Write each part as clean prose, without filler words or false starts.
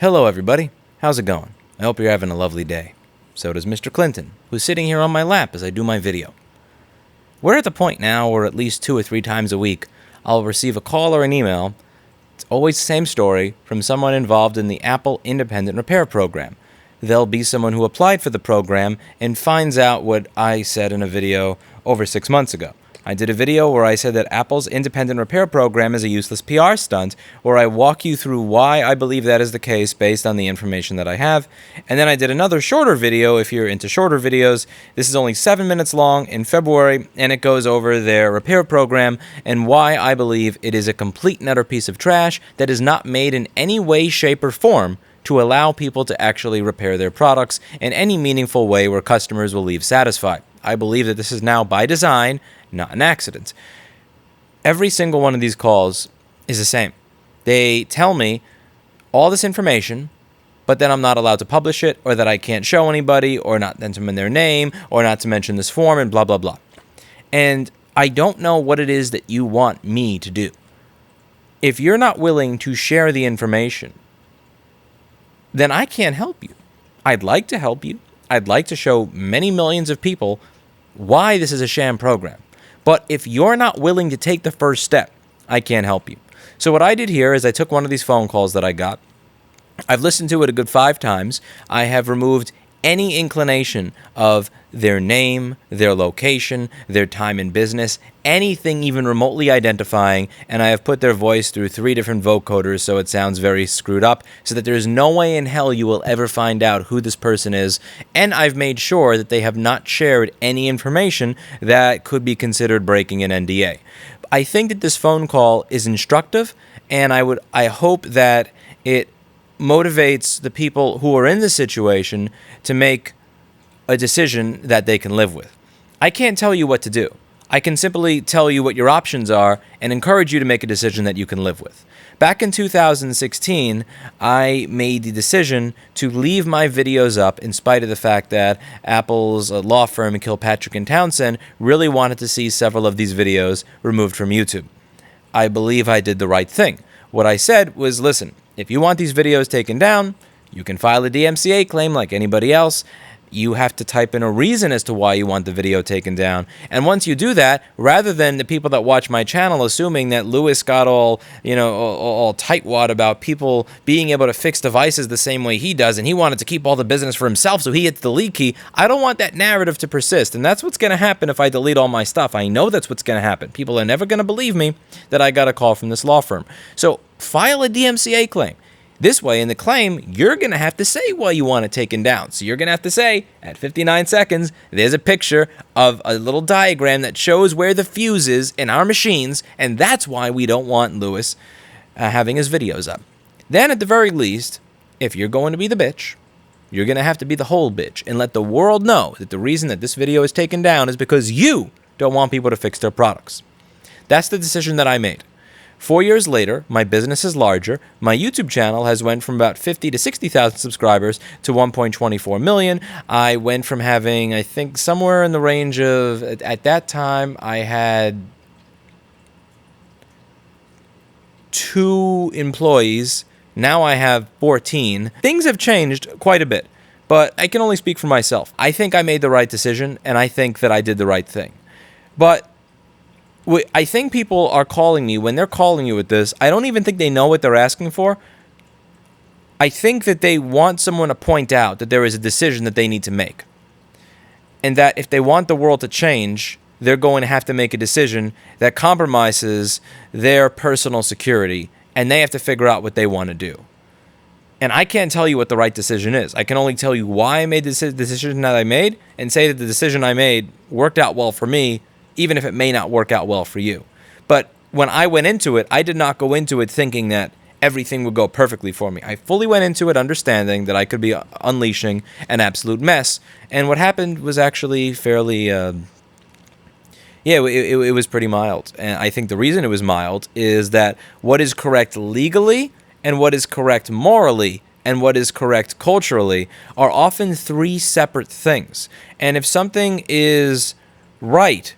Hello everybody, how's it going? I hope you're having a lovely day. So does Mr. Clinton, who's sitting here on my lap as I do my video. We're at the point now where at least 2 or 3 times a week, I'll receive a call or an email. It's always the same story from someone involved in the Apple Independent Repair Program. There'll be someone who applied for the program and finds out what I said in a video over 6 months ago. I did a video where I said that Apple's independent repair program is a useless PR stunt, where I walk you through why I believe that is the case based on the information that I have. And then I did another shorter video, if you're into shorter videos. This is only 7 minutes long in February, and it goes over their repair program and why I believe it is a complete and utter piece of trash that is not made in any way, shape, or form to allow people to actually repair their products in any meaningful way where customers will leave satisfied. I believe that this is now by design, not an accident. Every single one of these calls is the same. They tell me all this information, but then I'm not allowed to publish it, or that I can't show anybody, or not mention their name, or not to mention this form, and blah, blah, blah. And I don't know what it is that you want me to do. If you're not willing to share the information, then I can't help you. I'd like to help you. I'd like to show many millions of people why this is a sham program. But if you're not willing to take the first step, I can't help you. So what I did here is I took one of these phone calls that I got. I've listened to it a good 5 times. I have removed any inclination of their name, their location, their time in business, anything even remotely identifying, and I have put their voice through 3 different vocoders so it sounds very screwed up, so that there's no way in hell you will ever find out who this person is, and I've made sure that they have not shared any information that could be considered breaking an NDA. I think that this phone call is instructive, and I hope that it motivates the people who are in this situation to make a decision that they can live with. I can't tell you what to do. I can simply tell you what your options are and encourage you to make a decision that you can live with. Back in 2016, I made the decision to leave my videos up in spite of the fact that Apple's law firm, Kilpatrick and Townsend, really wanted to see several of these videos removed from YouTube. I believe I did the right thing. What I said was, listen, if you want these videos taken down, you can file a DMCA claim like anybody else. You have to type in a reason as to why you want the video taken down. And once you do that, rather than the people that watch my channel assuming that Lewis got all tightwad about people being able to fix devices the same way he does, and he wanted to keep all the business for himself, so he hits the delete key, I don't want that narrative to persist. And that's what's going to happen if I delete all my stuff. I know that's what's going to happen. People are never going to believe me that I got a call from this law firm. So file a DMCA claim. This way, in the claim, you're going to have to say why you want it taken down. So you're going to have to say, at 59 seconds, there's a picture of a little diagram that shows where the fuse is in our machines, and that's why we don't want Lewis having his videos up. Then, at the very least, if you're going to be the bitch, you're going to have to be the whole bitch and let the world know that the reason that this video is taken down is because you don't want people to fix their products. That's the decision that I made. 4 years later, my business is larger. My YouTube channel has went from about 50 to 60,000 subscribers to 1.24 million. I went from having, I think, somewhere in the range of, at that time, I had 2 employees. Now I have 14. Things have changed quite a bit, but I can only speak for myself. I think I made the right decision, and I think that I did the right thing. But I think people are calling me, when they're calling you with this, I don't even think they know what they're asking for. I think that they want someone to point out that there is a decision that they need to make. And that if they want the world to change, they're going to have to make a decision that compromises their personal security, and they have to figure out what they want to do. And I can't tell you what the right decision is. I can only tell you why I made the decision that I made, and say that the decision I made worked out well for me, even if it may not work out well for you. But when I went into it, I did not go into it thinking that everything would go perfectly for me. I fully went into it understanding that I could be unleashing an absolute mess. And what happened was actually fairly, it was pretty mild. And I think the reason it was mild is that what is correct legally and what is correct morally and what is correct culturally are often 3 separate things. And if something is right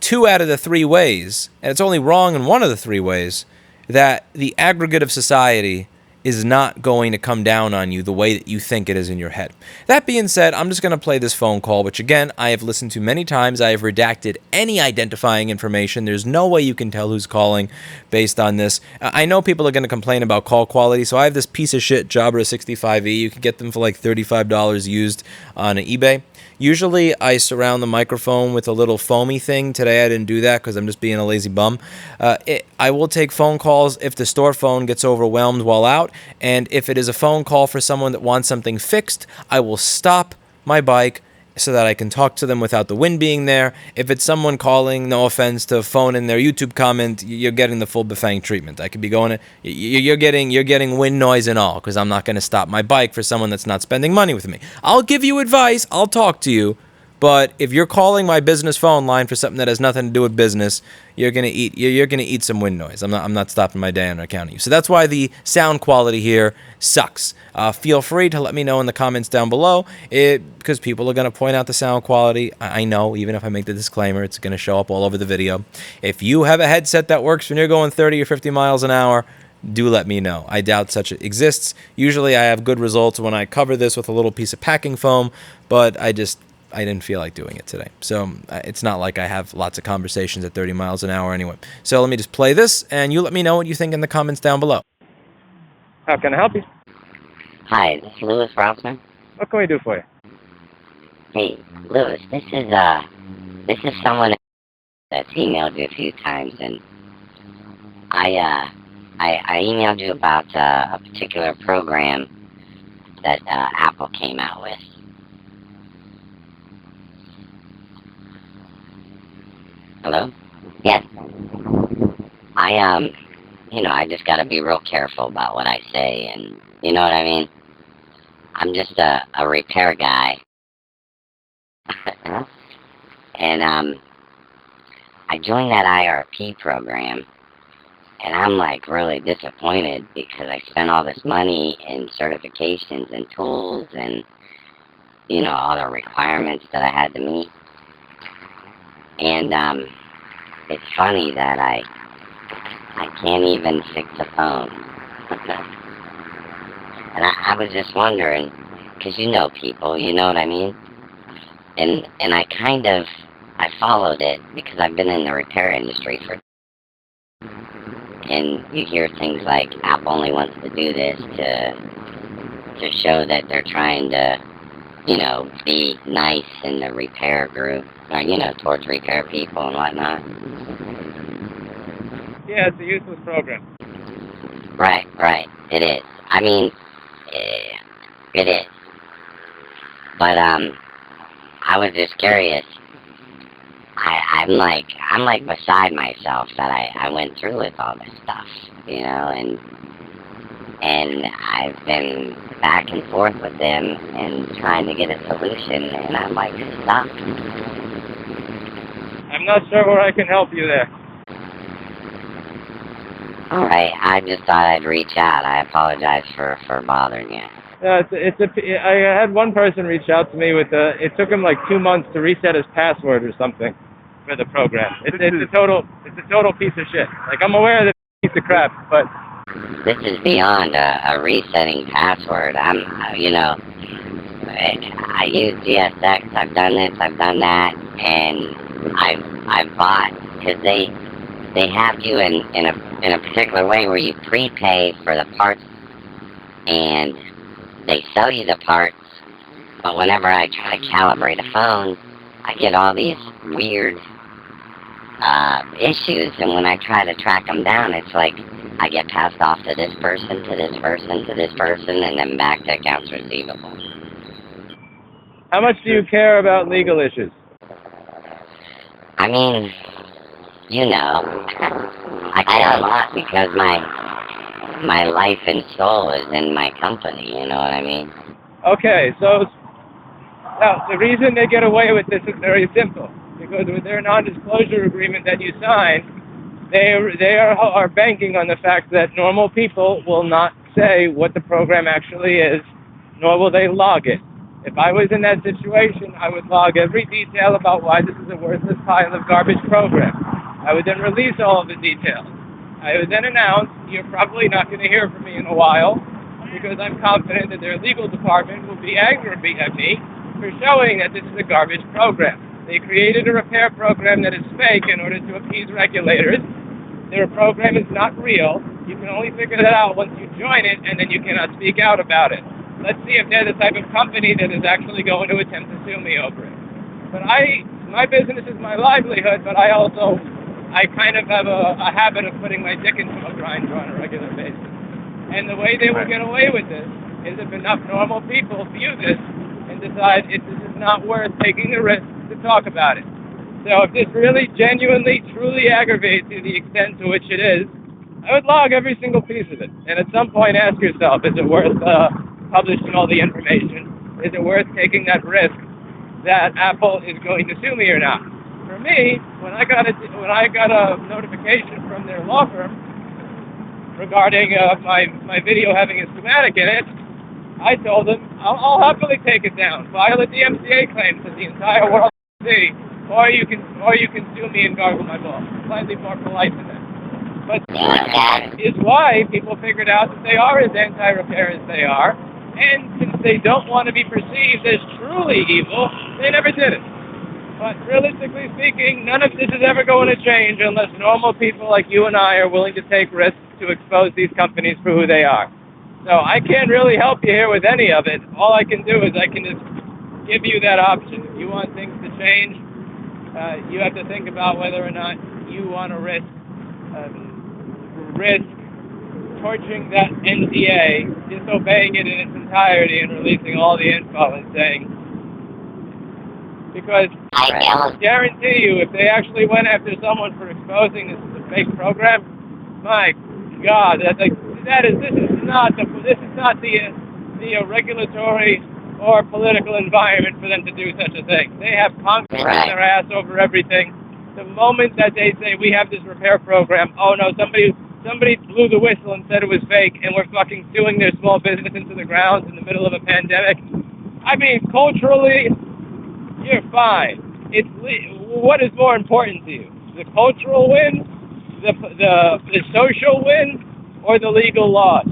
2 out of the 3 ways, and it's only wrong in 1 of the 3 ways, that the aggregate of society is not going to come down on you the way that you think it is in your head. That being said, I'm just going to play this phone call, which again, I have listened to many times. I have redacted any identifying information. There's no way you can tell who's calling based on this. I know people are going to complain about call quality, so I have this piece of shit Jabra 65E. You can get them for like $35 used on eBay. Usually I surround the microphone with a little foamy thing. Today I didn't do that because I'm just being a lazy bum. I will take phone calls if the store phone gets overwhelmed while out, and if it is a phone call for someone that wants something fixed, I will stop my bike so that I can talk to them without the wind being there. If it's someone calling, no offense, to phone in their YouTube comment, you're getting the full Bafang treatment. I could be going, you're getting wind noise and all, because I'm not going to stop my bike for someone that's not spending money with me. I'll give you advice, I'll talk to you, but if you're calling my business phone line for something that has nothing to do with business, you're gonna eat some wind noise. I'm not stopping my day on account of you. So that's why the sound quality here sucks. Feel free to let me know in the comments down below, because people are gonna point out the sound quality. I know, even if I make the disclaimer, it's gonna show up all over the video. If you have a headset that works when you're going 30 or 50 miles an hour, do let me know. I doubt such exists. Usually I have good results when I cover this with a little piece of packing foam, but I didn't feel like doing it today. So it's not like I have lots of conversations at 30 miles an hour anyway. So let me just play this, and you let me know what you think in the comments down below. How can I help you? Hi, this is Lewis Rosman. What can we do for you? Hey, Lewis, this is someone that's emailed you a few times, and I emailed you about a particular program that Apple came out with. Hello? Yes. I just gotta be real careful about what I say, and you know what I mean? I'm just a repair guy. And, I joined that IRP program, and I'm, like, really disappointed because I spent all this money in certifications and tools and, all the requirements that I had to meet. And, it's funny that I can't even fix a phone. And I was just wondering, because you know people, you know what I mean? And I followed it because I've been in the repair industry and you hear things like Apple only wants to do this to show that they're trying to, be nice in the repair group, or, towards repair people and whatnot. Yeah, it's a useless program. Right, it is. I mean, it is. But, I was just curious. I'm like beside myself that I went through with all this stuff, and I've been back and forth with them and trying to get a solution, and I'm like stuck. I'm not sure where I can help you there. Alright, I just thought I'd reach out. I apologize for bothering you. I had one person reach out to me it took him like 2 months to reset his password or something for the program. It's a total piece of shit. Like, I'm aware of this piece of crap, but this is beyond a resetting password. I use GSX. I've done this, I've done that, and I've bought, because they have you in a particular way where you prepay for the parts, and they sell you the parts, but whenever I try to calibrate a phone, I get all these weird issues, and when I try to track them down, it's like I get passed off to this person, to this person, to this person, and then back to accounts receivable. How much do you care about legal issues? I mean, I care a lot because my life and soul is in my company, you know what I mean? Okay, so now, the reason they get away with this is very simple. Because with their non-disclosure agreement that you signed, they are banking on the fact that normal people will not say what the program actually is, nor will they log it. If I was in that situation, I would log every detail about why this is a worthless pile of garbage program. I would then release all of the details. I would then announce, you're probably not going to hear from me in a while, because I'm confident that their legal department will be angry at me for showing that this is a garbage program. They created a repair program that is fake in order to appease regulators. Their program is not real. You can only figure that out once you join it, and then you cannot speak out about it. Let's see if they're the type of company that is actually going to attempt to sue me over it. But my business is my livelihood, but I kind of have a habit of putting my dick into a grinder on a regular basis. And the way they will get away with this is if enough normal people view this and decide this is not worth taking the risk to talk about it. So if this really genuinely, truly aggravates you to the extent to which it is, I would log every single piece of it. And at some point ask yourself, is it worth publishing all the information? Is it worth taking that risk that Apple is going to sue me or not? For me, when I got a notification from their law firm regarding my video having a schematic in it, I told them I'll happily take it down, file a DMCA claim so the entire world can see, or you can sue me and gargle my balls. Slightly more polite than that. But that is why people figured out that they are as anti-repair as they are, and since they don't want to be perceived as truly evil, they never did it. But realistically speaking, none of this is ever going to change unless normal people like you and I are willing to take risks to expose these companies for who they are. So I can't really help you here with any of it. All I can do is I can just give you that option. If you want things to change, you have to think about whether or not you want to risk torching that NDA, disobeying it in its entirety, and releasing all the info and saying, because I guarantee you, if they actually went after someone for exposing this as a fake program, my God, this is not the regulatory or political environment for them to do such a thing. They have Congress on their ass over everything. The moment that they say we have this repair program, oh no, somebody blew the whistle and said it was fake, and we're fucking suing their small business into the ground in the middle of a pandemic. I mean, culturally, you're fine. What is more important to you? The cultural win, the social win, or the legal laws?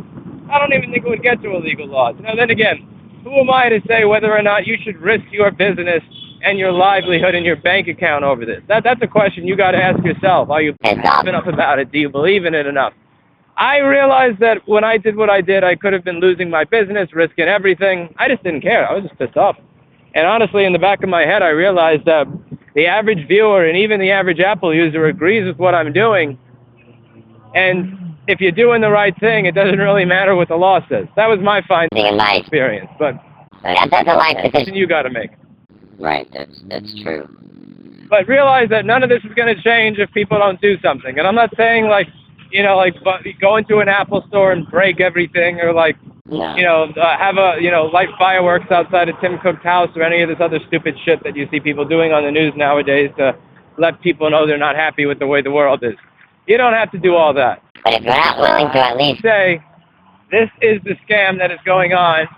I don't even think it would get to a legal laws. Now then again, who am I to say whether or not you should risk your business and your livelihood and your bank account over this? That's a question you got to ask yourself. Are you passionate enough about it? Do you believe in it enough? I realized that when I did what I did, I could have been losing my business, risking everything. I just didn't care. I was just pissed off. And honestly, in the back of my head, I realized that the average viewer and even the average Apple user agrees with what I'm doing. And if you're doing the right thing, it doesn't really matter what the law says. That was my finding in my experience. But that's a life decision you got to make. Right, that's true. But realize that none of this is going to change if people don't do something. And I'm not saying like go into an Apple store and break everything, or like, have light fireworks outside of Tim Cook's house, or any of this other stupid shit that you see people doing on the news nowadays to let people know they're not happy with the way the world is. You don't have to do all that. But if you're not willing to at least say, this is the scam that is going on,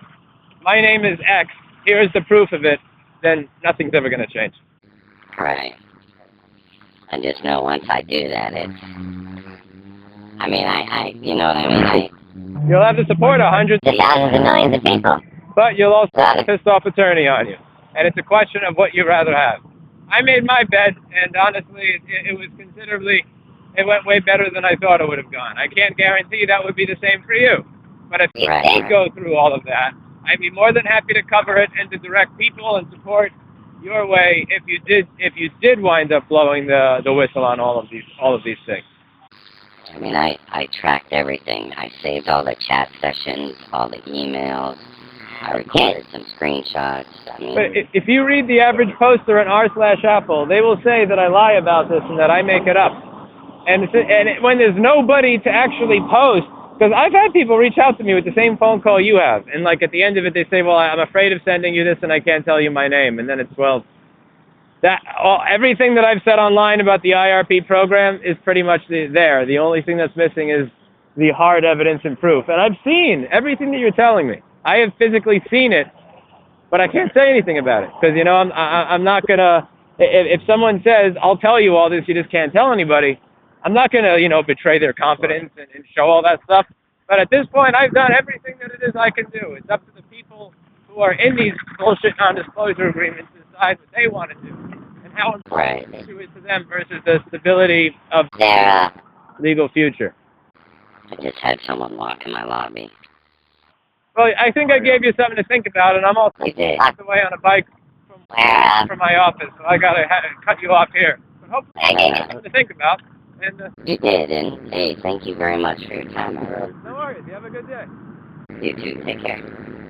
my name is X, here's the proof of it, then nothing's ever going to change. Right. I just know once I do that, you know what I mean? You'll have the support of hundreds of thousands of millions of people. But you'll also have a pissed off attorney on you. And it's a question of what you'd rather have. I made my bet, and honestly, it went way better than I thought it would have gone. I can't guarantee that would be the same for you. But if you did go through all of that, I'd be more than happy to cover it and to direct people and support your way if you did wind up blowing the whistle on all of these things. I mean, I tracked everything. I saved all the chat sessions, all the emails. I recorded some screenshots. But if you read the average poster on r/Apple, they will say that I lie about this and that I make it up. And when there's nobody to actually post, because I've had people reach out to me with the same phone call you have, and like at the end of it they say, well, I'm afraid of sending you this and I can't tell you my name. And then it's, well, everything that I've said online about the IRP program is pretty much there. The only thing that's missing is the hard evidence and proof. And I've seen everything that you're telling me. I have physically seen it, but I can't say anything about it because, I'm not going to, if someone says, I'll tell you all this, you just can't tell anybody, I'm not going to, betray their confidence and show all that stuff. But at this point, I've done everything that it is I can do. It's up to the people who are in these bullshit non-disclosure agreements to decide what they want to do and how Right. important the issue is to them versus the stability of There, legal future. I just had someone walk in my lobby. Well, I think I gave you something to think about, and I'm also You did. away on a bike from my office, so I gotta cut you off here. But hopefully, you have something to think about. And You did, and hey, thank you very much for your time, my brother. no worries. You have a good day. You too. Take care.